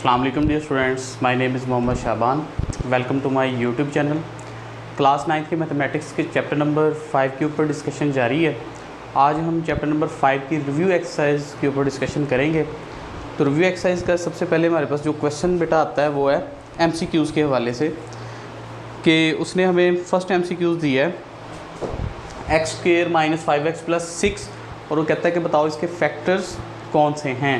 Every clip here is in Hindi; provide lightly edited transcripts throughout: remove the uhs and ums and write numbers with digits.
अस्सलाम वालेकुम dear students, my name is Mohammad Shaban. Welcome to my YouTube channel. Class 9 के मैथमेटिक्स के चैप्टर नंबर 5 के ऊपर डिस्कशन जारी है। आज हम चैप्टर नंबर 5 की रिव्यू एक्सरसाइज के ऊपर डिस्कशन करेंगे। तो रिव्यू एक्सरसाइज का सबसे पहले हमारे पास जो क्वेश्चन बेटा आता है वो है MCQs के हवाले से, कि उसने हमें फर्स्ट MCQs दिया है x² - 5x + 6 और वो कहता है कि बताओ इसके फैक्टर्स कौन से हैं।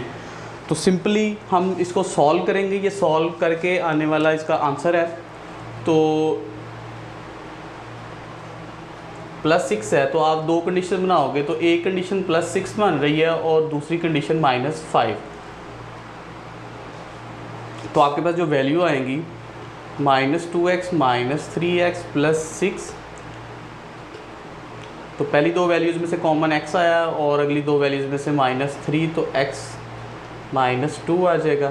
तो सिंपली हम इसको सॉल्व करेंगे। ये सॉल्व करके आने वाला इसका आंसर है। तो +6 है तो आप दो कंडीशन बनाओगे, तो एक कंडीशन +6 बन रही है और दूसरी कंडीशन -5। तो आपके पास जो वैल्यू आएंगी -2x - 3x + 6। तो पहली दो वैल्यूज़ में से कॉमन x आया और अगली दो वैल्यूज़ में से -3, तो x -2 आ जाएगा।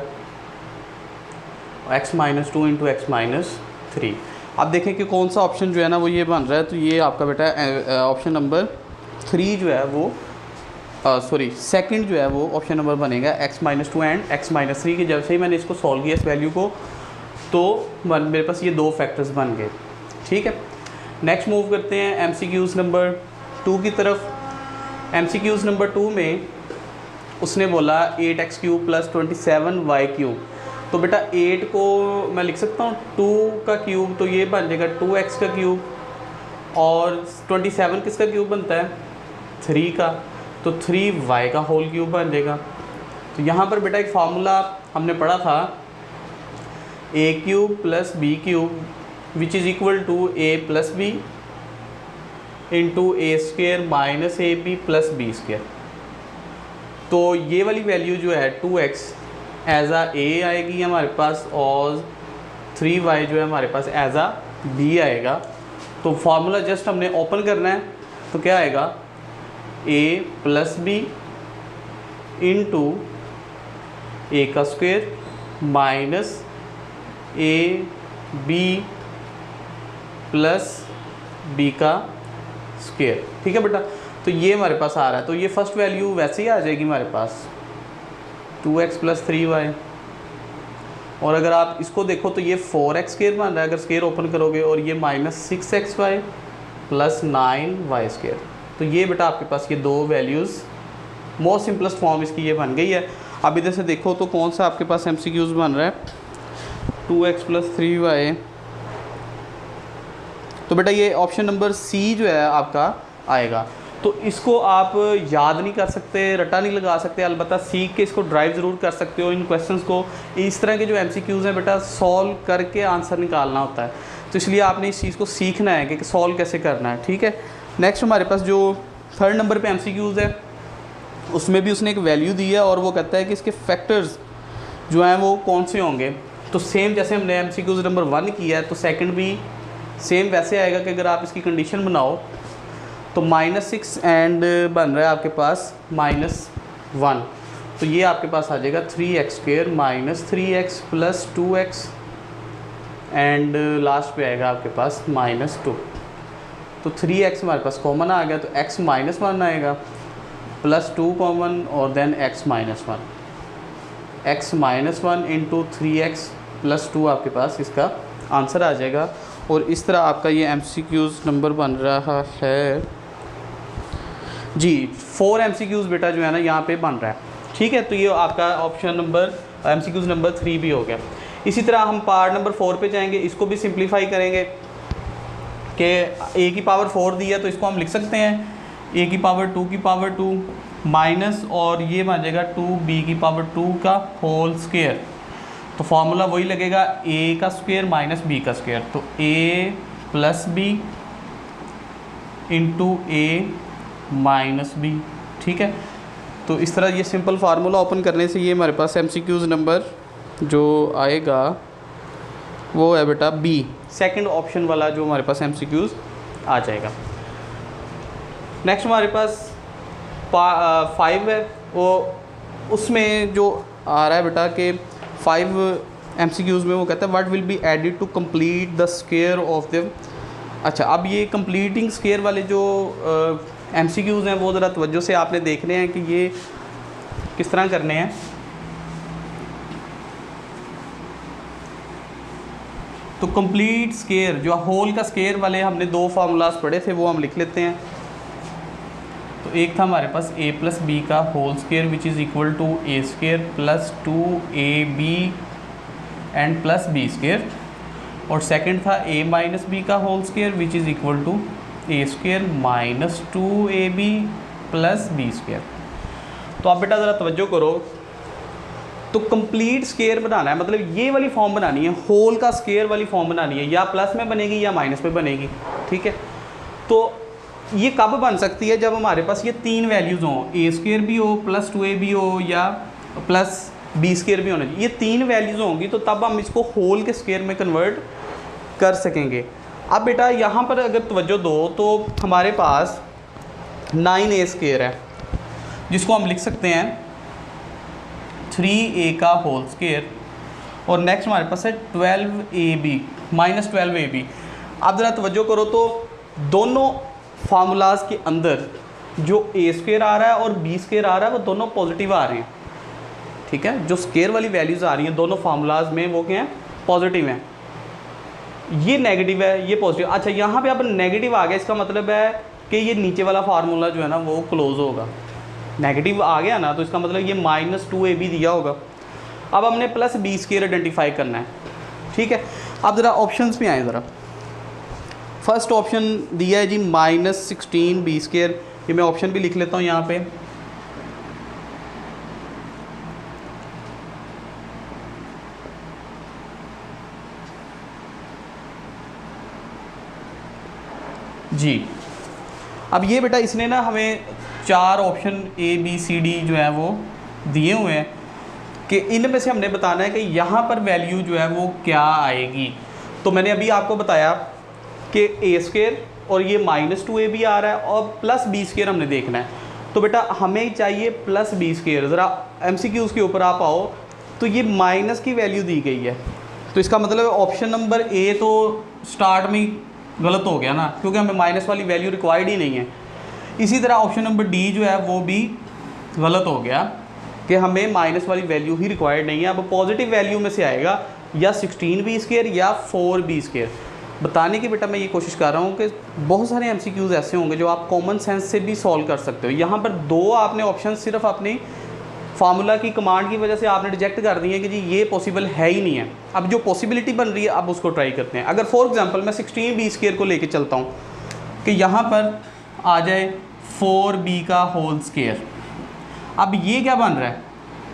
x -2 × x -3। आप देखें कि कौन सा ऑप्शन जो है ना वो ये बन रहा है। तो ये आपका बेटा ऑप्शन नंबर 3 जो है वो सेकंड जो है वो ऑप्शन नंबर बनेगा x -2 एंड x -3 की। जब से ही मैंने इसको सॉल्व किया इस वैल्यू को, तो मेरे पास ये दो फैक्टर्स बन गए। ठीक है, नेक्स्ट मूव करते हैं MCQs नंबर 2 की तरफ। MCQs नंबर 2 में उसने बोला 8x³ + 27y³। तो बेटा 8 को मैं लिख सकता हूँ 2 का क्यूब, तो ये बन जाएगा 2x का क्यूब, और 27 किसका क्यूब बनता है 3 का, तो 3y का होल क्यूब बन जाएगा। तो यहाँ पर बेटा एक फार्मूला हमने पढ़ा था a³ + b³ which is equal to a + b into a² - ab + b²। तो ये वाली वैल्यू जो है 2x एज आ a आएगी हमारे पास, और 3y जो है हमारे पास एज आ b आएगा। तो फार्मूला जस्ट हमने ओपन करना है। तो क्या आएगा a + b into a² minus ab + b²। ठीक है बेटा, तो ये हमारे पास आ रहा है। तो ये फर्स्ट वैल्यू वैसे ही आ जाएगी हमारे पास 2x + 3y। और अगर आप इसको देखो तो ये 4x² बन रहा है अगर स्क्वायर ओपन करोगे, और ये -6xy + 9y²। तो ये बेटा आपके पास ये दो वैल्यूज़ मोस्ट सिंपलेस्ट फॉर्म इसकी ये बन गई है। अब इधर से देखो तो कौन सा आपके पास MCQs बन रहा है 2x + 3y। तो बेटा ये ऑप्शन नंबर C जो है आपका आएगा। तो इसको आप याद नहीं कर सकते, रटा नहीं लगा सकते, अलबत्ता सीख के इसको ड्राइव ज़रूर कर सकते हो। इन क्वेश्चंस को, इस तरह के जो MCQs हैं बेटा सॉल्व करके आंसर निकालना होता है। तो इसलिए आपने इस चीज़ को सीखना है कि सॉल्व कैसे करना है। ठीक है, नेक्स्ट हमारे पास जो 3rd नंबर पे MCQs है उसमें भी उसने एक वैल्यू दी है और वो कहता है कि इसके फैक्टर्स जो हैं वो कौन से होंगे। तो सेम जैसे हमने MCQs नंबर 1 किया है, तो सेकेंड भी सेम वैसे आएगा कि अगर आप इसकी कंडीशन बनाओ तो -6 एंड बन रहा है आपके पास -1। तो ये आपके पास आ जाएगा 3x² - 3x + 2x and last पे आएगा आपके पास -2। तो 3x हमारे पास कॉमन आ गया, तो x -1 आएगा, +2 कॉमन और then x -1। x -1 into 3x + 2 आपके पास इसका आंसर आ जाएगा। और इस तरह आपका ये MCQs नंबर बन रहा है जी। 4 MCQs बेटा जो है ना यहाँ पे बन रहा है। ठीक है, तो ये आपका ऑप्शन नंबर MCQs नंबर 3 भी हो गया। इसी तरह हम पार्ट नंबर 4 पे जाएंगे। इसको भी सिंप्लीफाई करेंगे कि a की पावर 4 दी है, तो इसको हम लिख सकते हैं a की पावर 2 की पावर 2 माइनस, और ये बन जाएगा 2b की पावर 2 का होल स्क्वायर। तो फार्मूला वही लगेगा a² - b²। तो a + b into a - b। ठीक है, तो इस तरह ये सिंपल फार्मूला ओपन करने से ये हमारे पास MCQs नंबर जो आएगा वो है बेटा B, सेकंड ऑप्शन वाला जो हमारे पास MCQs आ जाएगा। नेक्स्ट हमारे पास 5 है, वो उसमें जो आ रहा है बेटा कि 5 MCQs में वो कहता है what will be added to complete the square of the. अच्छा, अब ये कंप्लीटिंग स्क्वायर वाले जो MCQs हैं वो ज़रा तवज्जो से आपने देखने हैं कि ये किस तरह करने हैं। तो कंप्लीट स्केयर जो होल का स्केयर वाले हमने दो फार्मूलाज पढ़े थे वो हम लिख लेते हैं। तो एक था हमारे पास a प्लस बी का whole square which is equal to A square plus 2ab and plus B square, और सेकंड था a माइनस बी का whole square which is equal to A square minus 2ab plus B square. तो आप बेटा ज़रा तवज्जो करो, तो कंप्लीट स्केयर बनाना है, मतलब ये वाली फॉर्म बनानी है, होल का स्केयर वाली फॉर्म बनानी है, या प्लस में बनेगी या माइनस में बनेगी, ठीक है। तो ये कब बन सकती है, जब हमारे पास ये तीन वैल्यूज़ हों, ए स्केयर भी हो प्लस 2ab हो या प्लस बी स्केयर भी होना चाहिए, ये तीन वैल्यूज़ होंगी तो तब हम इसको होल के स्केयर में कन्वर्ट कर सकेंगे। अब बेटा यहाँ पर अगर तवज्जो दो तो हमारे पास 9a स्केयर है जिसको हम लिख सकते हैं 3a का होल स्केयर, और नेक्स्ट हमारे पास है 12ab माइनस 12ab। अब ज़रा तवज्जो करो तो दोनों फार्मूलाज के अंदर जो ए स्क्वेयर आ रहा है और बी स्क्वेयर आ रहा है वो दोनों पॉजिटिव आ रहे हैं, ठीक है। जो स्क्वेयर वाली वैल्यूज़ आ रही हैं दोनों फार्मूलाज में वो क्या हैं, पॉजिटिव हैं। ये नेगेटिव है, ये पॉजिटिव। अच्छा यहाँ पे अब नेगेटिव आ गया, इसका मतलब है कि ये नीचे वाला फार्मूला जो है ना वो क्लोज होगा। नेगेटिव आ गया ना तो इसका मतलब ये माइनस 2ab दिया होगा। अब हमने प्लस बी स्क्वेयर आइडेंटिफाई करना है, ठीक है। अब ज़रा ऑप्शंस पे आए ज़रा। फर्स्ट ऑप्शन दिया है जी माइनस 16b स्क्वेयर, ये मैं ऑप्शन भी लिख लेता हूँ यहाँ पे। जी अब ये बेटा इसने ना हमें चार option A B C D जो है वो दिए हुए हैं कि इनमें से हमने बताना है कि यहाँ पर वैल्यू जो है वो क्या आएगी। तो मैंने अभी आपको बताया कि ए स्क्वेयर और ये माइनस 2ab आ रहा है और प्लस बी स्क्वेयर हमने देखना है। तो बेटा हमें चाहिए प्लस बी स्क्वेयर। ज़रा MCQs के ऊपर आप आओ तो ये माइनस की वैल्यू दी गई है, तो इसका मतलब ऑप्शन नंबर ए तो स्टार्ट में गलत हो गया ना, क्योंकि हमें माइनस वाली वैल्यू रिक्वायर्ड ही नहीं है। इसी तरह ऑप्शन नंबर डी जो है वो भी गलत हो गया कि हमें माइनस वाली वैल्यू ही रिक्वायर्ड नहीं है। अब पॉजिटिव वैल्यू में से आएगा या 16b स्क्वेयर या 4b स्क्वेयर। बताने की बेटा मैं ये कोशिश कर रहा हूँ कि बहुत सारे MCQs ऐसे होंगे जो आप कॉमन सेंस से भी सॉल्व कर सकते हो। यहाँ पर दो आपने ऑप्शन सिर्फ अपनी फार्मूला की कमांड की वजह से आपने रिजेक्ट कर दी है कि जी ये पॉसिबल है ही नहीं है। अब जो पॉसिबिलिटी बन रही है अब उसको ट्राई करते हैं। अगर फॉर एग्जांपल मैं 16b स्क्वेयर को लेके चलता हूँ कि यहाँ पर आ जाए 4b का होल स्क्वेयर, अब ये क्या बन रहा है,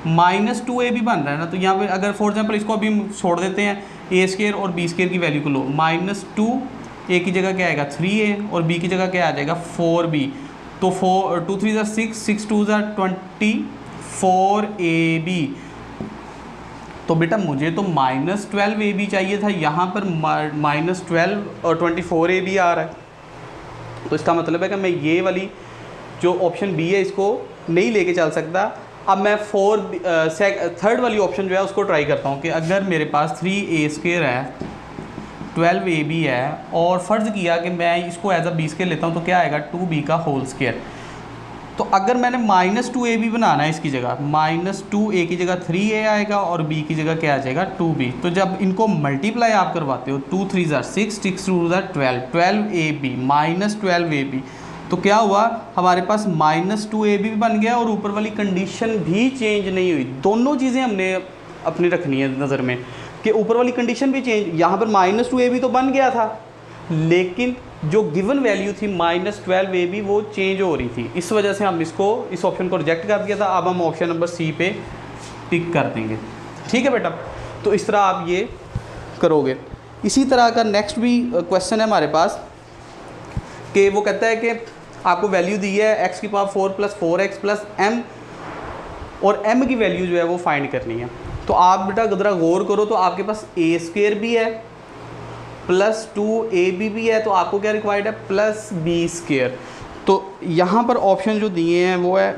माइनस 2ab बन रहा है ना। तो यहाँ पे अगर फॉर एग्जांपल इसको अभी हम छोड़ देते हैं, ए स्क्वेयर और बी स्क्वेयर की वैल्यू को लो, माइनस 2 ए की जगह क्या आएगा 3a और बी की जगह क्या आ जाएगा 4b। तो 2 3 ज़ा 6, 6 2 ज़ा 24ab। तो बेटा मुझे तो माइनस 12ab चाहिए था, यहाँ पर माइनस 12 और 24ab आ रहा है। तो इसका मतलब है कि मैं ये वाली जो ऑप्शन बी है इसको नहीं लेके चल सकता। अब मैं थर्ड वाली ऑप्शन जो है उसको ट्राई करता हूँ कि अगर मेरे पास 3a स्क्वेयर है 12ab है और फ़र्ज़ किया कि मैं इसको एज अ बी स्क्वेयर लेता हूँ तो क्या आएगा 2b का होल स्क्वेयर। तो अगर मैंने माइनस 2ab बनाना है इसकी जगह, माइनस 2a की जगह 3a आएगा और b की जगह क्या आ जाएगा 2b। तो जब इनको मल्टीप्लाई आप करवाते हो 2 3 ज़ा 6, 6 2 ज़ा 12, 12ab माइनस 12ab, तो क्या हुआ हमारे पास माइनस 2ab भी बन गया और ऊपर वाली कंडीशन भी चेंज नहीं हुई। दोनों चीज़ें हमने अपनी रखनी है नज़र में कि ऊपर वाली कंडीशन भी चेंज, यहाँ पर माइनस 2ab तो बन गया था लेकिन जो गिवन वैल्यू थी माइनस 12ab वो चेंज हो रही थी। इस वजह से हम इस ऑप्शन को रिजेक्ट कर दिया था। अब हम ऑप्शन नंबर सी पे टिक कर देंगे, ठीक है बेटा। तो इस तरह आप ये करोगे। इसी तरह का नेक्स्ट भी क्वेश्चन है हमारे पास कि वो कहता है कि आपको वैल्यू दी है x की power 4 plus 4x plus m और m की वैल्यू जो है वो फाइंड करनी है। तो आप बेटा ज़रा गौर करो तो आपके पास a स्क्वेयर भी है प्लस 2ab भी है, तो आपको क्या रिक्वायर्ड है प्लस b स्क्वेयर। तो यहाँ पर ऑप्शन जो दिए हैं वो है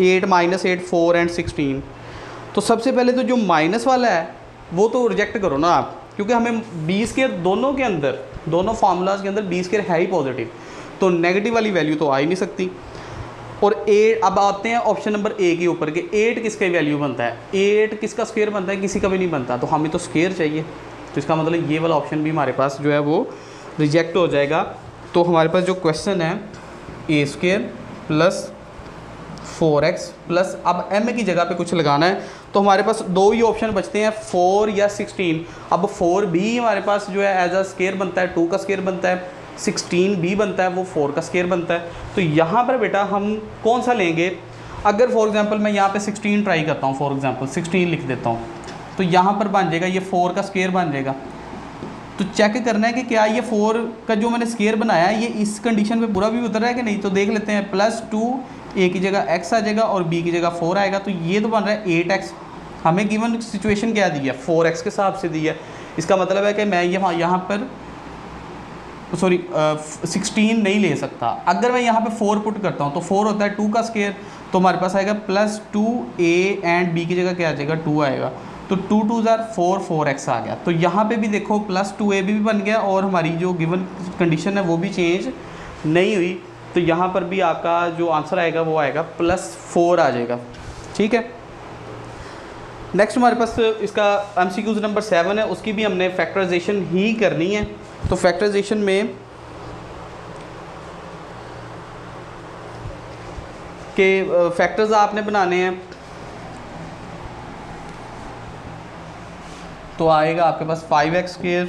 8 माइनस 8 4 एंड 16। तो सबसे पहले तो जो माइनस वाला है वो तो रिजेक्ट करो ना आप, क्योंकि हमें b स्क्वेयर दोनों के अंदर, दोनों फार्मूलाज के अंदर b स्क्वेयर है ही पॉजिटिव, तो नेगेटिव वाली वैल्यू तो आ ही नहीं सकती। और 8, अब आते हैं ऑप्शन नंबर ए के ऊपर कि 8 किसका वैल्यू बनता है, 8 किसका स्क्वायर बनता है, किसी का भी नहीं बनता। तो हमें तो स्क्वायर चाहिए, तो इसका मतलब ये वाला ऑप्शन भी हमारे पास जो है वो रिजेक्ट हो जाएगा। तो हमारे पास जो क्वेश्चन है a² प्लस 4x प्लस, अब m की जगह पे कुछ लगाना है, तो हमारे पास दो ही ऑप्शन बचते हैं 4 या 16। अब 4 भी हमारे पास जो है एज अ स्केयर बनता है, 2 का स्केयर बनता है, 16 भी बनता है, वो 4 का स्केयर बनता है। तो यहाँ पर बेटा हम कौन सा लेंगे? अगर फॉर एग्जांपल मैं यहाँ पे 16 ट्राई करता हूँ, फॉर एग्जांपल 16 लिख देता हूँ, तो यहाँ पर बन जाएगा ये 4 का स्केयर बन जाएगा। तो चेक करना है कि क्या ये 4 का जो मैंने स्केयर बनाया है ये इस कंडीशन पे पूरा भी उतर रहा है कि नहीं। तो देख लेते हैं, +2 a की जगह x आ जाएगा और b की जगह 4 आएगा, तो ये तो बन रहा है 8x। हमें गिवन सिचुएशन क्या दी है? 4x के हिसाब से दी है। इसका मतलब है कि मैं यहाँ पर 16 नहीं ले सकता। अगर मैं यहाँ पे 4 पुट करता हूँ तो 4 होता है 2 का स्केयर, तो हमारे पास आएगा +2a एंड b की जगह क्या आ जाएगा? 2 आएगा। तो 2 2 4 4x आ गया। तो यहाँ पे भी देखो +2a भी बन गया और हमारी जो गिवन कंडीशन है वो भी चेंज नहीं हुई। तो यहाँ पर भी आपका जो आंसर आएगा वो आएगा +4 आ जाएगा। ठीक है, नेक्स्ट हमारे पास इसका MCQ नंबर 7 है, उसकी भी हमने फैक्टराइजेशन ही करनी है। तो फैक्टराइजेशन में के फैक्टर्स आपने बनाने हैं, तो आएगा आपके पास 5x²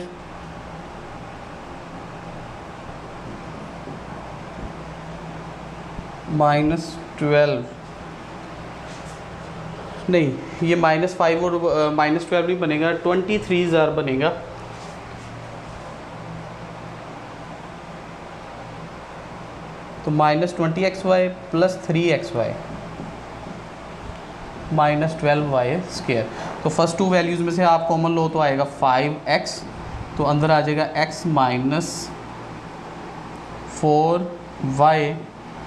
-12, नहीं ये -5 और -12 नहीं बनेगा, 23 बनेगा। तो -20xy + 3xy -12y²। तो फर्स्ट 2 वैल्यूज़ में से आप कॉमन लो तो आएगा 5x, तो अंदर आ जाएगा x -4y,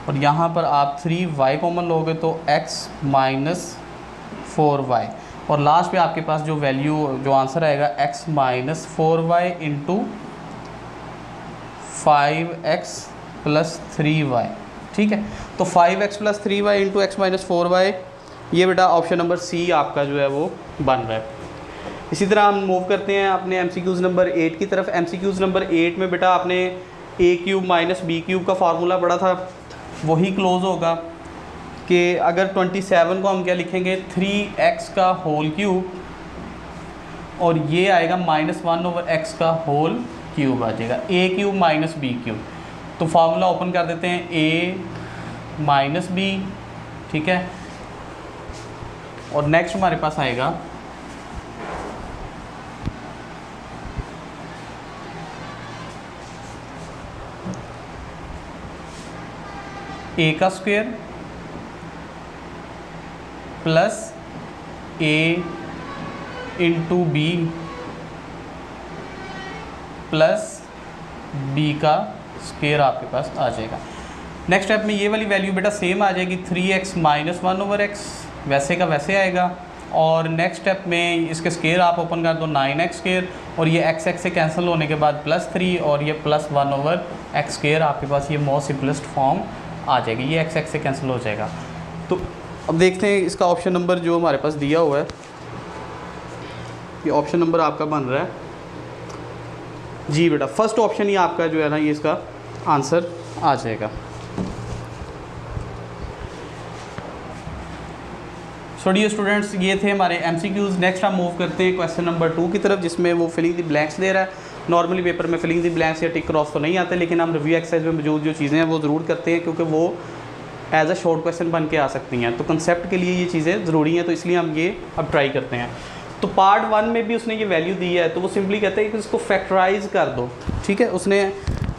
और यहाँ पर आप 3y कॉमन लोगे तो x -4y, और लास्ट पे आपके पास जो वैल्यू जो आंसर आएगा x -4y × 5x + 3y। ठीक है, तो 5x + 3y × x -4y, ये बेटा ऑप्शन नंबर सी आपका जो है वो बन रहा है। इसी तरह हम मूव करते हैं अपने MCQ नंबर 8 की तरफ। MCQ नंबर 8 में बेटा आपने a³ - b³ का फार्मूला पढ़ा था, वही क्लोज होगा कि अगर 27 को हम क्या लिखेंगे? 3x का होल क्यूब, और ये आएगा -1/x का होल क्यूब आ जाएगा, a³ - b³। तो फार्मूला ओपन कर देते हैं, a - b, ठीक है, और नेक्स्ट हमारे पास आएगा a का square plus a × b plus b का स्क्वायर आपके पास आ जाएगा। नेक्स्ट स्टेप में ये वाली वैल्यू बेटा सेम आ जाएगी, 3x - 1/x, वैसे का वैसे आएगा। और नेक्स्ट स्टेप में इसके स्क्वायर आप ओपन कर दो, 9x², और ये x से कैंसिल होने के बाद +3, और ये +1/x² आपके पास ये मोस्ट सिंपलेस्ट फॉर्म आ जाएगी, ये x से कैंसिल हो जाएगा। तो अब देखते हैं इसका ऑप्शन नंबर जो हमारे पास दिया हुआ है, ये ऑप्शन नंबर आपका बन रहा है जी बेटा, फर्स्ट ऑप्शन ही आपका जो है ना ये इसका आंसर आ जाएगा। डियर स्टूडेंट्स, ये थे हमारे MCQs। नेक्स्ट हम मूव करते हैं क्वेश्चन नंबर 2 की तरफ, जिसमें वो फिलिंग द ब्लैंक्स दे रहा है। नॉर्मली पेपर में फिलिंग द ब्लैंक्स या टिक क्रॉस तो नहीं आते, लेकिन हम रिव्यू एक्सरसाइज में मौजूद जो चीज़ें हैं वो ज़रूर करते हैं, क्योंकि वो एज अ शॉर्ट क्वेश्चन बन के आ सकती हैं। तो कंसेप्ट के लिए ये चीज़ें ज़रूरी हैं, तो इसलिए हम ये अब ट्राई करते हैं। तो पार्ट 1 में भी उसने ये वैल्यू दी है, तो वो सिंपली कहते हैं कि इसको फैक्टराइज कर दो। ठीक है, उसने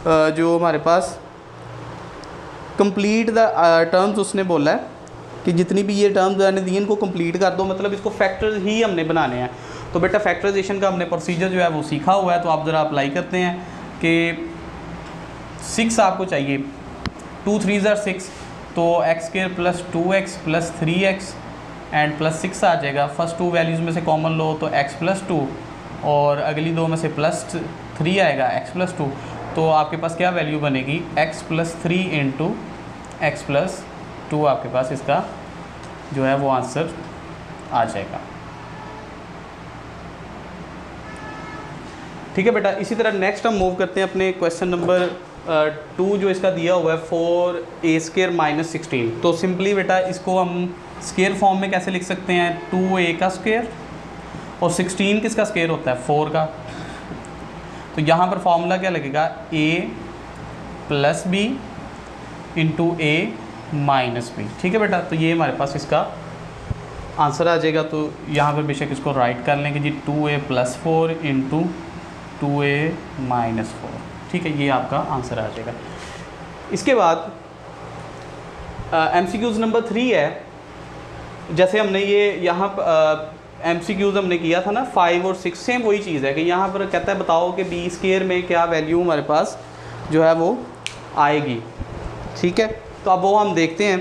जो हमारे पास कंप्लीट द टर्म्स उसने बोला है कि जितनी भी ये टर्म्स मैंने दी इनको कंप्लीट कर दो, मतलब इसको फैक्टर्स ही हमने बनाने हैं। तो बेटा फैक्टराइजेशन का हमने प्रोसीजर जो है वो सीखा हुआ है, तो आप ज़रा अप्लाई करते हैं कि 6 आपको चाहिए, 2 3 ज़ा 6, तो x² + 2x + 3x एंड +6 आ जाएगा। फर्स्ट 2 वैल्यूज़ में से कॉमन लो तो x + 2, और अगली 2 में से +3 आएगा, x + 2, तो आपके पास क्या वैल्यू बनेगी? x + 3 × x + 2 आपके पास इसका जो है वो आंसर आ जाएगा। ठीक है बेटा। इसी तरह नेक्स्ट हम मूव करते हैं अपने क्वेश्चन नंबर 2 जो इसका दिया हुआ है 4a² माइनस 16। तो सिंपली बेटा इसको हम स्केयर फॉर्म में कैसे लिख सकते हैं, 2a का स्केयर और 16 किसका स्केयर होता है, 4 का। तो यहाँ पर फॉर्मूला क्या लगेगा, a plus B into A minus B. ठीक है बेटा, तो ये हमारे पास इसका आंसर आ जाएगा। तो यहाँ पर बेशक इसको राइट कर लेंगे जी, 2a plus 4 into 2a minus 4। ठीक है, ये आपका आंसर आ जाएगा। इसके बाद MCQs नंबर 3 है। जैसे हमने ये यहाँ MCQs हमने किया था ना 5 और 6, सेम वही चीज़ है कि यहाँ पर कहता है बताओ कि b² में क्या वैल्यू हमारे पास जो है वो आएगी। ठीक है, तो अब वो हम देखते हैं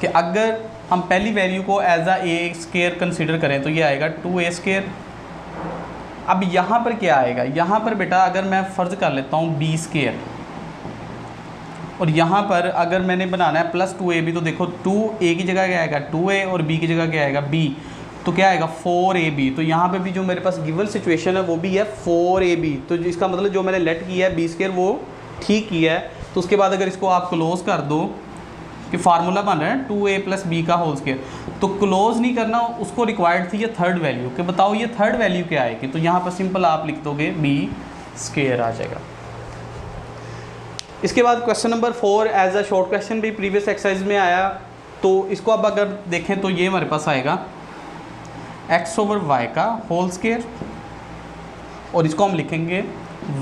कि अगर हम पहली वैल्यू को एज a² कंसीडर करें तो ये आएगा 2a²। अब यहाँ पर क्या आएगा, यहाँ पर बेटा अगर मैं फ़र्ज़ कर लेता हूँ b² और यहाँ पर अगर मैंने बनाना है प्लस 2ab, तो देखो 2a की जगह क्या आएगा 2a और b की जगह क्या आएगा b, तो क्या आएगा 4ab। तो यहाँ पे भी जो मेरे पास गिवन सिचुएशन है वो भी है 4ab। तो इसका मतलब जो मैंने लेट किया है b² वो ठीक किया है। तो उसके बाद अगर इसको आप क्लोज़ कर दो कि फार्मूला बन रहा है 2a प्लस b का होल स्क्वायर, तो क्लोज नहीं करना, उसको रिक्वायर्ड थी ये थर्ड वैल्यू कि बताओ ये थर्ड वैल्यू क्या आएगी। तो यहाँ पर सिंपल आप लिख दोगे b² आ जाएगा। इसके बाद question number 4 as a short question भी प्रीवियस एक्सरसाइज में आया। तो इसको अब अगर देखें तो ये हमारे पास आएगा x/y का होल स्क्वायर और इसको हम लिखेंगे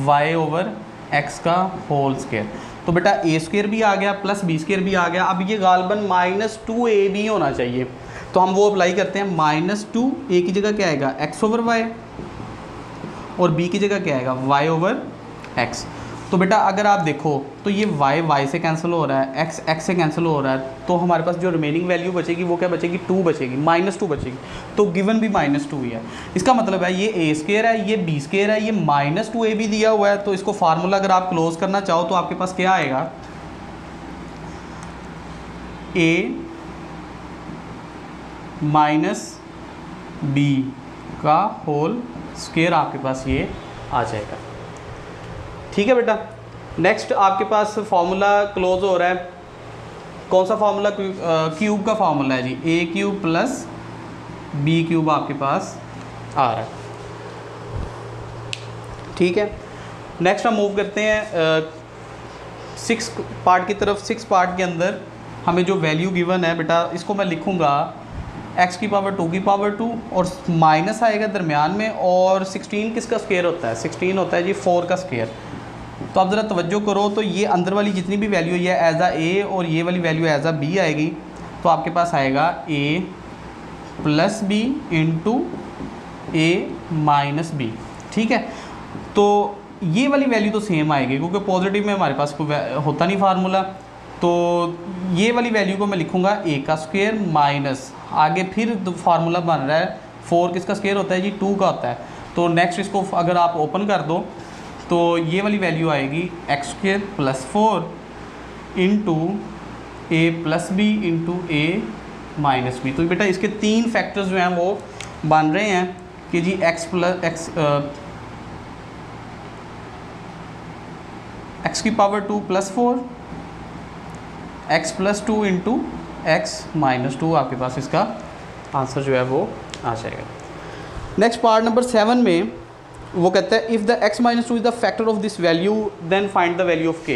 y/x का होल स्क्वायर। तो बेटा a² भी आ गया प्लस b² भी आ गया। अब ये गालबन -2ab होना चाहिए, तो हम वो अप्लाई करते हैं। -2 a की जगह क्या आएगा x/y और b की जगह क्या आएगा y/x। तो बेटा अगर आप देखो तो ये y से कैंसिल हो रहा है, x से कैंसिल हो रहा है, तो हमारे पास जो रिमेनिंग वैल्यू बचेगी वो क्या बचेगी, 2 बचेगी, -2 बचेगी। तो गिवन भी -2 ही है। इसका मतलब है ये a² है, ये b² है, ये -2ab दिया हुआ है। तो इसको फार्मूला अगर आप क्लोज करना चाहो तो आपके पास क्या आएगा, a माइनस b का होल स्क्वायर आपके पास ये आ जाएगा। ठीक है बेटा। नेक्स्ट आपके पास फार्मूला क्लोज हो रहा है, कौन सा फार्मूला, क्यूब का फार्मूला है जी, a³ प्लस b³ आपके पास आ रहा है। ठीक है, नेक्स्ट हम मूव करते हैं 6 पार्ट की तरफ। 6 पार्ट के अंदर हमें जो वैल्यू गिवन है बेटा, इसको मैं लिखूँगा x⁻2 और माइनस आएगा दरमियान में, और 16 किसका स्क्वायर होता है, 16 होता है जी 4 का स्क्वायर। तो आप ज़रा तवज्जो करो, तो ये अंदर वाली जितनी भी वैल्यू है एज आ ए और ये वाली वैल्यू एज आ बी आएगी। तो आपके पास आएगा a plus B into a minus B. ठीक है, तो ये वाली वैल्यू तो सेम आएगी क्योंकि पॉजिटिव में हमारे पास कोई होता नहीं फार्मूला। तो ये वाली वैल्यू को मैं लिखूँगा a का स्क्वायर माइनस, आगे फिर फार्मूला बन रहा है 4 किसका स्क्वायर होता है जी 2 का होता है। तो नेक्स्ट इसको अगर आप ओपन कर दो तो ये वाली वैल्यू आएगी x² plus 4 into a plus B into a minus B. तो बेटा इसके 3 फैक्टर्स जो हैं वो बन रहे हैं कि जी x की power 2 plus 4, x plus 2 into x minus 2। आपके पास इसका आंसर जो है वो आ जाएगा। नेक्स्ट पार्ट नंबर 7 में वो कहता है if the x-2 is the factor of this value then find the value of k।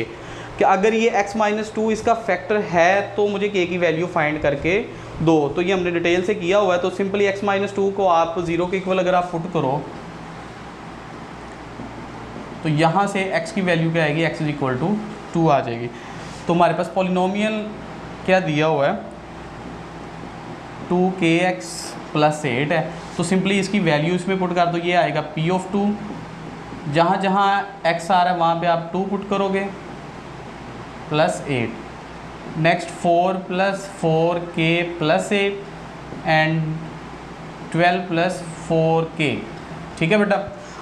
कि अगर ये x-2 इसका फैक्टर है तो मुझे k की वैल्यू फाइंड करके दो। तो ये हमने डिटेल से किया हुआ है। तो सिंपली x-2 को आप 0 के इक्वल अगर आप पुट करो तो यहाँ से x की वैल्यू क्या आएगी, x = 2 आ जाएगी। तो हमारे पास पॉलिनोमियल क्या दिया हुआ है 2kx + 8 है। तो सिंपली इसकी वैल्यू इसमें पुट कर दो, ये आएगा p ऑफ 2। जहाँ जहाँ x आ रहा है वहाँ पे आप 2 पुट करोगे plus 8। Next 4 + 4k + 8 and 12 + 4k। ठीक है बेटा।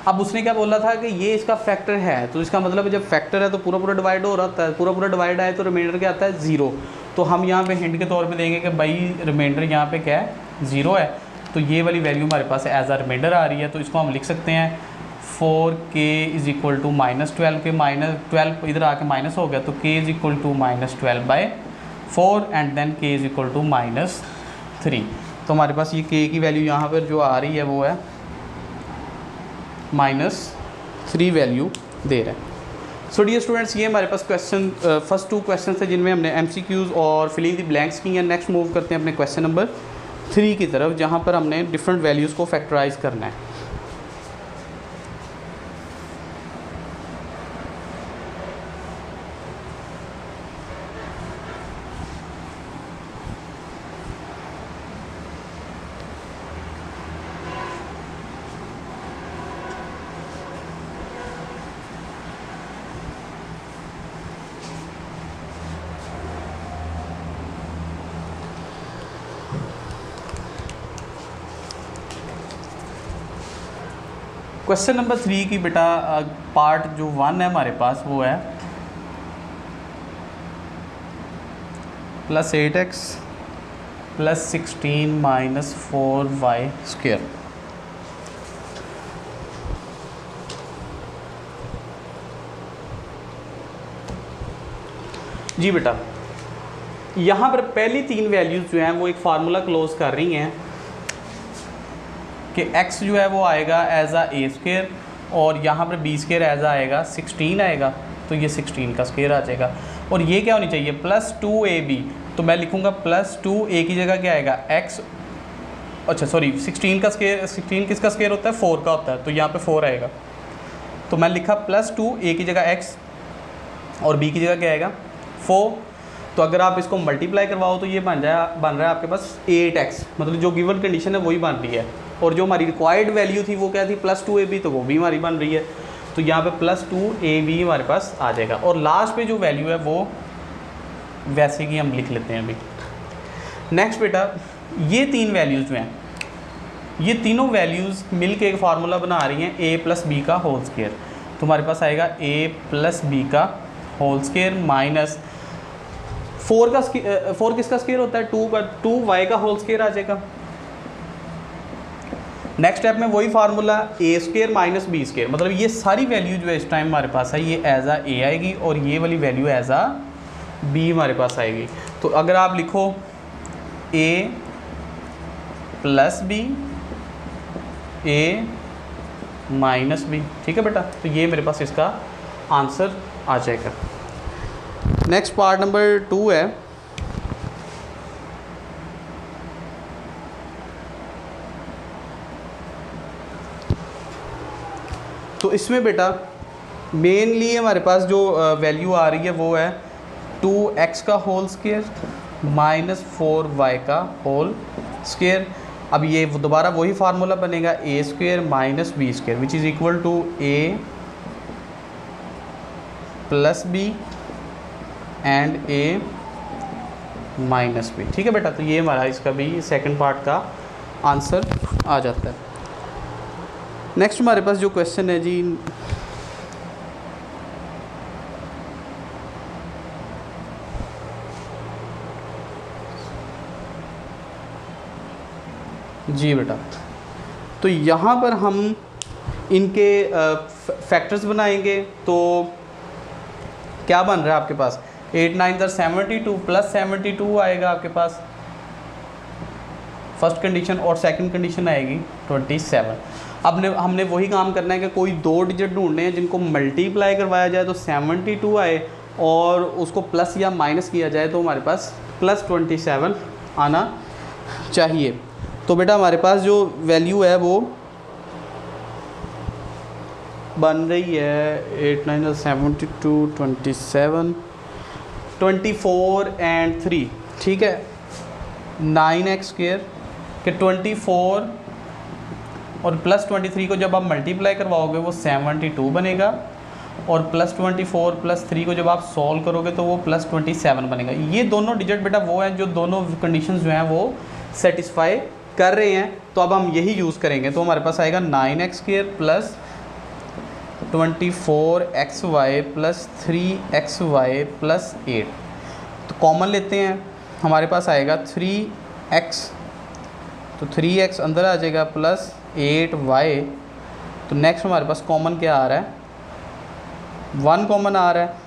अब उसने क्या बोला था कि ये इसका फैक्टर है, तो इसका मतलब जब फैक्टर है तो पूरा पूरा डिवाइड हो रहा है, पूरा पूरा डिवाइड आए तो रिमाइंडर क्या आता है 0। तो हम यहाँ पे हिंट के तौर पे देंगे कि भाई रिमाइंडर यहाँ पे क्या है 0 है। तो ये वाली वैल्यू हमारे पास एज आ रिमाइंडर आ रही है। तो इसको हम लिख सकते हैं 4k इज़ इक्वल टू -12 के -12 इधर आके माइनस हो गया, तो k is equal to -12/4 and then k is equal to -3। तो हमारे पास ये k की वैल्यू यहाँ पर जो आ रही है वो है -3 वैल्यू दे रहा है। सो डियर स्टूडेंट्स, ये हमारे पास क्वेश्चन फर्स्ट 2 क्वेश्चन थे जिनमें हमने MCQs और फिलिंग द ब्लैंक्स की हैं। नेक्स्ट मूव करते हैं अपने क्वेश्चन नंबर 3 की तरफ, जहाँ पर हमने डिफरेंट वैल्यूज़ को फैक्टराइज करना है। क्वेश्चन नंबर 3 की बेटा पार्ट जो 1 है हमारे पास वो है +8x + 16 - 4y²। जी बेटा, यहाँ पर पहली 3 वैल्यूज़ जो हैं वो एक फार्मूला क्लोज कर रही हैं कि x जो है वो आएगा एज a² और यहाँ पर b² एज आएगा 16 आएगा, तो ये 16 का स्क्वायर आ जाएगा। और ये क्या होनी चाहिए +2ab, तो मैं लिखूँगा +2a की जगह क्या आएगा x, अच्छा सॉरी 16 का स्क्वायर, 16 किसका स्क्वायर होता है 4 का होता है, तो यहाँ पे 4 आएगा। तो मैं लिखा +2a की जगह x और b की जगह क्या आएगा 4। तो अगर आप इसको मल्टीप्लाई करवाओ तो ये बन रहा है आपके पास 8x, मतलब जो गिवन कंडीशन है वही बन रही है। और जो हमारी रिक्वायर्ड वैल्यू थी वो क्या थी +2ab, तो वो भी हमारी बन रही है। तो यहाँ पे +2ab हमारे पास आ जाएगा। और लास्ट पे जो वैल्यू है वो वैसे ही हम लिख लेते हैं अभी। नेक्स्ट बेटा, ये 3 वैल्यूज़ जो हैं, ये तीनों वैल्यूज़ मिल के एक फार्मूला बना रही हैं a + b का होल स्क्वायर। तो हमारे पास आएगा a + b का होल स्क्वायर माइनस 4 किसका स्क्वायर होता है 2y का होल स्क्वायर आ जाएगा। नेक्स्ट स्टेप में वही फार्मूला a² - b², मतलब ये सारी वैल्यू जो है इस टाइम हमारे पास है ये एज a आएगी और ये वाली वैल्यू एज b हमारे पास आएगी। तो अगर आप लिखो a + b a - b, ठीक है बेटा, तो ये मेरे पास इसका आंसर आ जाएगा। नेक्स्ट पार्ट नंबर 2 है तो इसमें बेटा मेनली हमारे पास जो वैल्यू आ रही है वो है 2x का होल स्क्वायर -4y का होल स्क्वायर। अब ये दोबारा वही फार्मूला बनेगा a² - b² which is equal to a + b and a - b, ठीक है बेटा। तो ये हमारा इसका भी सेकंड पार्ट का आंसर आ जाता है। नेक्स्ट हमारे पास जो क्वेश्चन है जी बेटा, तो यहाँ पर हम इनके फैक्टर्स बनाएंगे। तो क्या बन रहा है आपके पास 8 9 72 + 72 आएगा आपके पास फर्स्ट कंडीशन, और सेकंड कंडीशन आएगी 27। अब हमने वही काम करना है कि कोई 2 डिजिट ढूंढने हैं जिनको मल्टीप्लाई करवाया जाए तो 72 आए और उसको प्लस या माइनस किया जाए तो हमारे पास +27 आना चाहिए। तो बेटा हमारे पास जो वैल्यू है वो बन रही है 8 9 72 27 24 एंड 3, ठीक है 9x² के 24 और +23 को जब आप मल्टीप्लाई करवाओगे वो 72 बनेगा और +24 + 3 को जब आप सॉल्व करोगे तो वो +27 बनेगा। ये दोनों डिजिट बेटा वो हैं जो दोनों कंडीशंस जो हैं वो सेटिस्फाई कर रहे हैं। तो अब हम यही यूज़ करेंगे। तो हमारे पास आएगा 9x² + 24xy + 3xy + 8। तो कॉमन लेते हैं, हमारे पास आएगा 3x, तो 3x अंदर आ जाएगा +8y, तो नेक्स्ट हमारे पास कॉमन क्या आ रहा है, 1 कॉमन आ रहा है।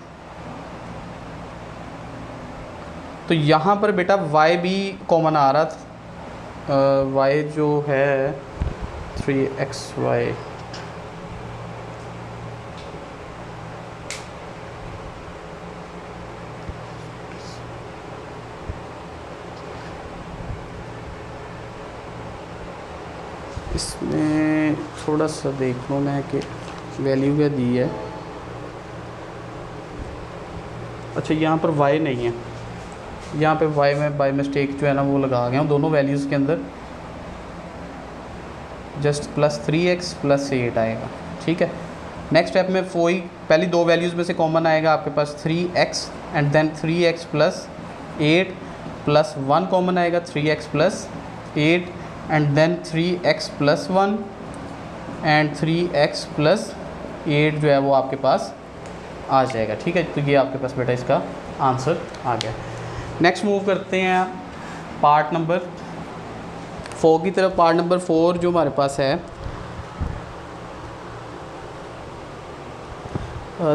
तो यहाँ पर बेटा y भी कॉमन आ रहा था, y जो है 3xy, इसमें थोड़ा सा देख लो मैं कि वैल्यू क्या दी है। अच्छा यहाँ पर y नहीं है, यहाँ पे y में बाय मिस्टेक जो है ना वो लगा गया हूँ दोनों वैल्यूज़ के अंदर, जस्ट +3x +8 आएगा। ठीक है, नेक्स्ट स्टेप में वही पहली दो वैल्यूज़ में से कॉमन आएगा आपके पास 3x and then 3x +8 plus 1 common आएगा 3x +8 and then 3x +1 and 3x +8 जो है वो आपके पास आ जाएगा। ठीक है, तो ये आपके पास बेटा इसका आंसर आ गया। नेक्स्ट मूव करते हैं पार्ट नंबर 4 की तरफ। पार्ट नंबर 4 जो हमारे पास है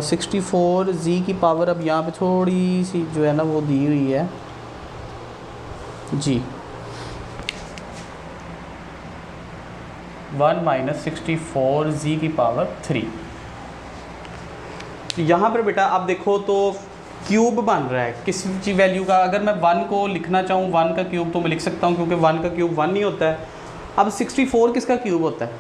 64 की पावर, अब यहाँ पे थोड़ी सी जो है ना वो दी हुई है जी, 1 - 64 की पावर 3। यहाँ पर बेटा आप देखो तो क्यूब बन रहा है किसी वैल्यू का। अगर मैं 1 को लिखना चाहूँ 1 का क्यूब तो मैं लिख सकता हूँ, क्योंकि 1 का क्यूब 1 नहीं होता है। अब 64 किसका क्यूब होता है?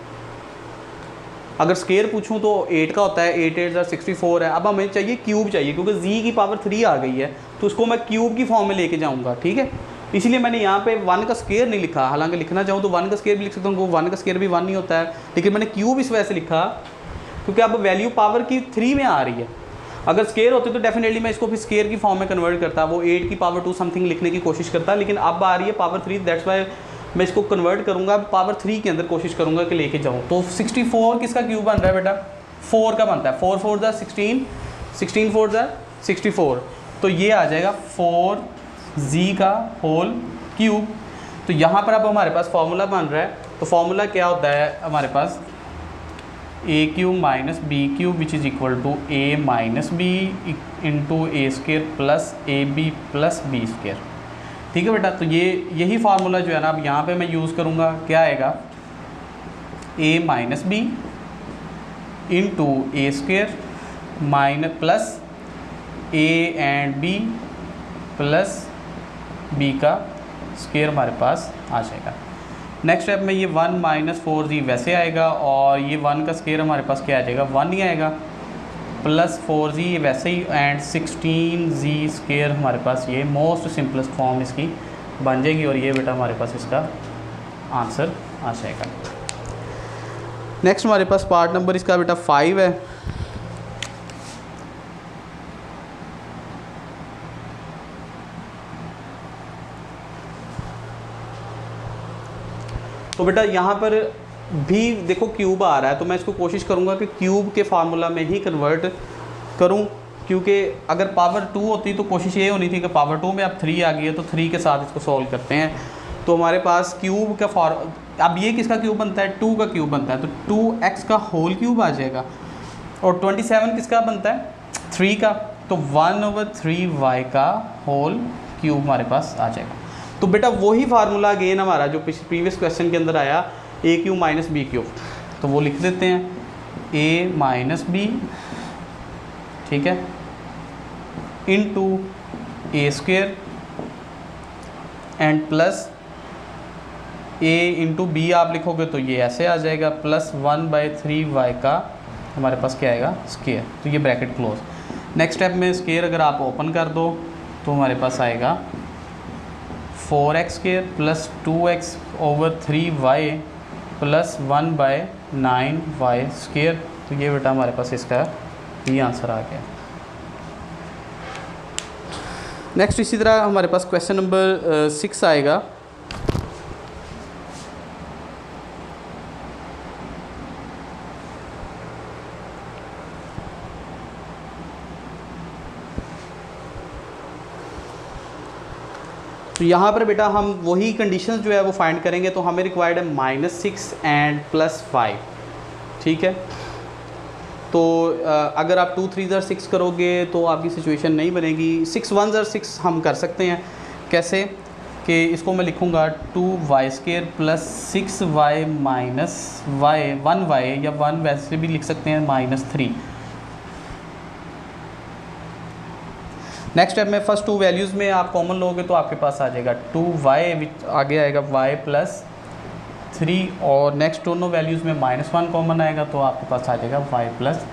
अगर स्केयर पूछूं तो 8 का होता है, 8 8 64 है। अब हमें चाहिए क्यूब चाहिए, क्योंकि z की पावर 3 आ गई है तो उसको मैं क्यूब की फॉर्म में लेके जाऊंगा। ठीक है, इसलिए मैंने यहाँ पे 1 का स्केयर नहीं लिखा। हालांकि लिखना चाहूँ तो 1 का स्केयर भी लिख सकता हूँ, क्योंकि 1 का स्केयर भी 1 नहीं होता है, लेकिन मैंने क्यूब इस वजह से लिखा क्योंकि अब वैल्यू पावर की 3 में आ रही है। अगर स्केयर होते तो डेफिनेटली मैं इसको फिर स्केयर की फॉर्म में कन्वर्ट करता, वो 8 की पावर 2 समथिंग लिखने की कोशिश करता, लेकिन अब आ रही है पावर 3, दैट्स वाई मैं इसको कन्वर्ट करूँगा पावर 3 के अंदर, कोशिश करूँगा कि लेके जाऊँ। तो 64 किसका क्यूब बन रहा है बेटा? 4 का बनता है। 4 4 16, 16 4 64, तो ये आ जाएगा 4z का होल क्यूब। तो यहाँ पर अब हमारे पास फॉर्मूला बन रहा है, तो फॉर्मूला क्या होता है हमारे पास? a³ - b³ which is equal to a - b into a² plus ab plus b²। ठीक है बेटा, तो ये यही फार्मूला जो है ना अब यहाँ पे मैं यूज़ करूँगा। क्या आएगा? a - b into a² minus plus a and b plus b का स्क्वायर हमारे पास आ जाएगा। नेक्स्ट स्टेप में ये 1 - 4z वैसे आएगा, और ये 1 का स्क्वायर हमारे पास क्या आ जाएगा? 1 ही आएगा, प्लस 4z वैसे ही, एंड 16z² हमारे पास ये मोस्ट सिंपलेस्ट फॉर्म इसकी बन जाएगी, और ये बेटा हमारे पास इसका आंसर आ जाएगा। नेक्स्ट हमारे पास पार्ट नंबर इसका बेटा 5 है। तो बेटा यहाँ पर भी देखो क्यूब आ रहा है, तो मैं इसको कोशिश करूँगा कि क्यूब के फार्मूला में ही कन्वर्ट करूँ, क्योंकि अगर पावर 2 होती तो कोशिश ये होनी थी कि पावर 2 में अब 3 आ गई है, तो 3 के साथ इसको सॉल्व करते हैं। तो हमारे पास क्यूब का अब ये किसका क्यूब बनता है? 2 का क्यूब बनता है, तो 2x का होल क्यूब आ जाएगा। और 27 किसका बनता है? 3 का, तो 1/3y का होल क्यूब हमारे पास आ जाएगा। तो बेटा वही फार्मूला अगेन हमारा जो प्रीवियस क्वेश्चन के अंदर आया, a³ - b³, तो वो लिख देते हैं a - b, ठीक है, into a² and plus a into b आप लिखोगे तो ये ऐसे आ जाएगा, प्लस 1/3y का हमारे पास क्या आएगा? स्क्वायर। तो ये ब्रैकेट क्लोज। नेक्स्ट स्टेप में स्क्वायर अगर आप ओपन कर दो तो हमारे पास आएगा 4x² plus 2x/3y plus 1/9y²। तो ये बेटा हमारे पास इसका ये आंसर आ गया। नेक्स्ट इसी तरह हमारे पास क्वेश्चन नंबर 6 आएगा। तो यहाँ पर बेटा हम वही कंडीशंस जो है वो फाइंड करेंगे। तो हमें रिक्वायर्ड है -6 एंड +5। ठीक है। तो अगर आप 2 3 6 करोगे तो आपकी सिचुएशन नहीं बनेगी। 6 1 6 हम कर सकते हैं। कैसे कि इसको मैं लिखूँगा 2y² plus 6y minus y 1y या 1 वैसे भी लिख सकते हैं -3। नेक्स्ट स्टेप में फर्स्ट 2 वैल्यूज़ में आप कॉमन लोगे तो आपके पास आ जाएगा 2y, आगे आएगा y प्लस 3 और नेक्स्ट दोनों वैल्यूज़ में -1 कॉमन आएगा तो आपके पास आ जाएगा y प्लस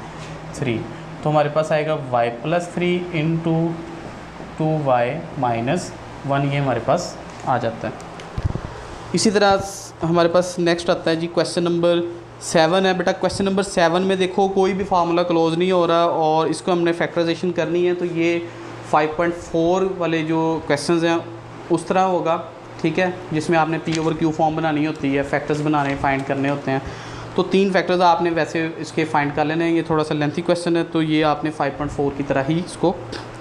3। तो हमारे पास आएगा y plus 3 into 2y minus 1, ये हमारे पास आ जाता है। इसी तरह हमारे पास नेक्स्ट आता है जी क्वेश्चन नंबर 7 है। बेटा क्वेश्चन नंबर 7 में देखो कोई भी फार्मूला क्लोज नहीं हो रहा और इसको हमने फैक्टराइजेशन करनी है, तो ये 5.4 वाले जो क्वेश्चंस हैं उस तरह होगा, ठीक है, जिसमें आपने P/Q फॉर्म बनानी होती है, फैक्टर्स बनाने फाइंड करने होते हैं। तो 3 फैक्टर्स आपने वैसे इसके फाइंड कर लेने हैं। ये थोड़ा सा लेंथी क्वेश्चन है तो ये आपने 5.4 की तरह ही इसको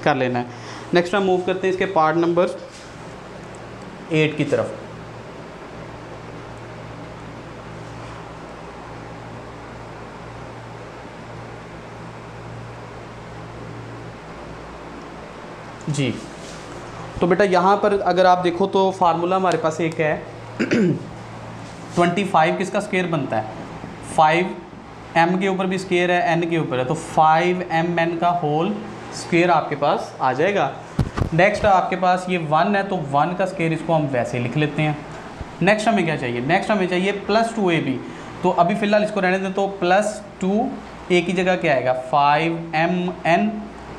कर लेना है। नेक्स्ट हम मूव करते हैं इसके पार्ट नंबर 8 की तरफ। जी तो बेटा यहाँ पर अगर आप देखो तो फार्मूला हमारे पास एक है 25 किसका स्क्वायर बनता है, 5m के ऊपर भी स्क्वायर है, n के ऊपर है, तो 5mn का होल स्क्वायर आपके पास आ जाएगा। नेक्स्ट आपके पास ये 1 है तो 1 का स्क्वायर, इसको हम वैसे लिख लेते हैं। नेक्स्ट हमें क्या चाहिए, नेक्स्ट हमें चाहिए प्लस 2ab, तो अभी फ़िलहाल इसको रहने दें। तो प्लस 2a की जगह क्या आएगा 5mn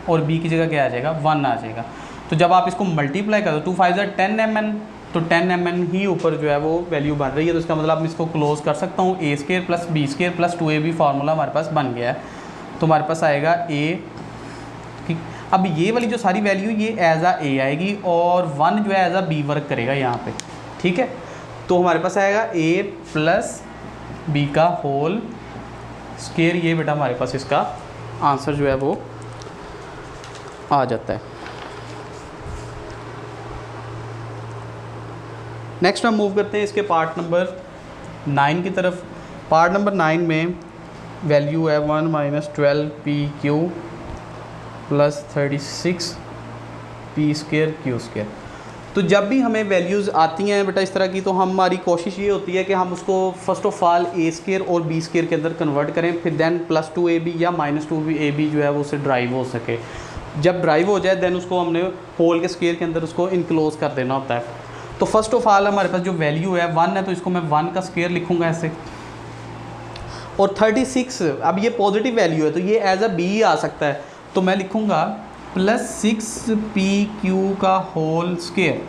और b की जगह क्या आ जाएगा 1 आ जाएगा। तो जब आप इसको मल्टीप्लाई कर दो 2 5 10mn, तो 10mn ही ऊपर जो है वो वैल्यू बन रही है। तो इसका मतलब मैं इसको क्लोज कर सकता हूँ a² plus b² plus 2ab formula हमारे पास बन गया है। तो हमारे पास आएगा a, ठीक। अब ये वाली जो सारी वैल्यू ये एज आ a आएगी और 1 जो है एज आ b वर्क करेगा यहाँ पे, ठीक है। तो हमारे पास आएगा a प्लस b का होल स्क्वायर, ये बेटा हमारे पास इसका आंसर जो है वो आ जाता है। नेक्स्ट हम मूव करते हैं इसके पार्ट नंबर 9 की तरफ। पार्ट नंबर 9 में वैल्यू है 1 minus 12pq plus 36p² q²। तो जब भी हमें वैल्यूज़ आती हैं बेटा इस तरह की, तो हमारी कोशिश ये होती है कि हम उसको फर्स्ट ऑफ ऑल a² और b² के अंदर कन्वर्ट करें, फिर देन प्लस 2ab या माइनस 2ab जो है वो उससे ड्राइव हो सके। जब ड्राइव हो जाए देन उसको हमने होल के स्क्वायर के अंदर उसको इनक्लोज कर देना होता है। तो फर्स्ट ऑफ ऑल हमारे पास जो वैल्यू है 1 है तो इसको मैं 1 का स्क्वायर लिखूंगा ऐसे, और 36 अब ये पॉजिटिव वैल्यू है तो ये एज अ b आ सकता है, तो मैं लिखूंगा प्लस 6pq का होल स्क्वायर,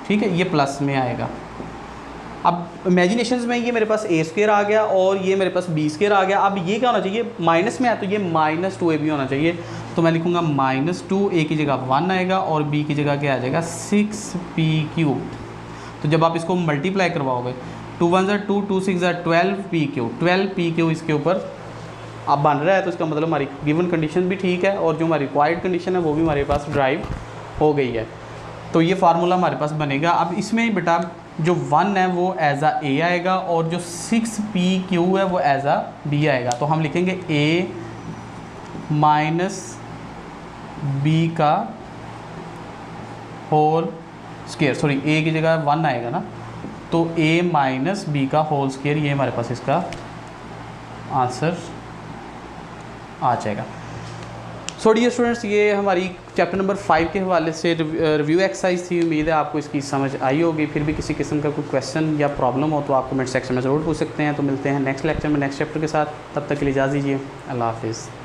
ठीक है, ये प्लस में आएगा। अब इमेजिनेशंस में ये मेरे पास a² आ गया और ये मेरे पास b² आ गया। अब ये क्या होना चाहिए, माइनस में है तो ये माइनस 2ab होना चाहिए, तो मैं लिखूंगा -2, a की जगह 1 आएगा और b की जगह क्या आ जाएगा 6pq। तो जब आप इसको मल्टीप्लाई करवाओगे 2 1 2 2 6 12pq इसके ऊपर अब बन रहा है, तो इसका मतलब हमारी गिवन कंडीशन भी ठीक है और जो हमारी रिक्वायर्ड कंडीशन है वो भी हमारे पास ड्राइव हो गई है। तो ये फार्मूला हमारे पास बनेगा। अब इसमें बेटा जो 1 है वो एज आ a आएगा और जो 6pq है वो एज आ b आएगा। तो हम लिखेंगे a माइनस b का होल स्क्वायर, सॉरी a की जगह 1 आएगा ना, तो a माइनस b का होल स्क्वायर, ये हमारे पास इसका आंसर आ जाएगा। सो डियर स्टूडेंट्स, ये हमारी चैप्टर नंबर 5 के हवाले से रिव्यू एक्सरसाइज थी। उम्मीद है आपको इसकी समझ आई होगी। फिर भी किसी किस्म का कोई क्वेश्चन या प्रॉब्लम हो तो आप कमेंट सेक्शन में ज़रूर पूछ सकते हैं। तो मिलते हैं नेक्स्ट लेक्चर में नेक्स्ट चैप्टर के साथ, तब तक के लिए इजाज़त दीजिए। अल्लाह हाफिज़।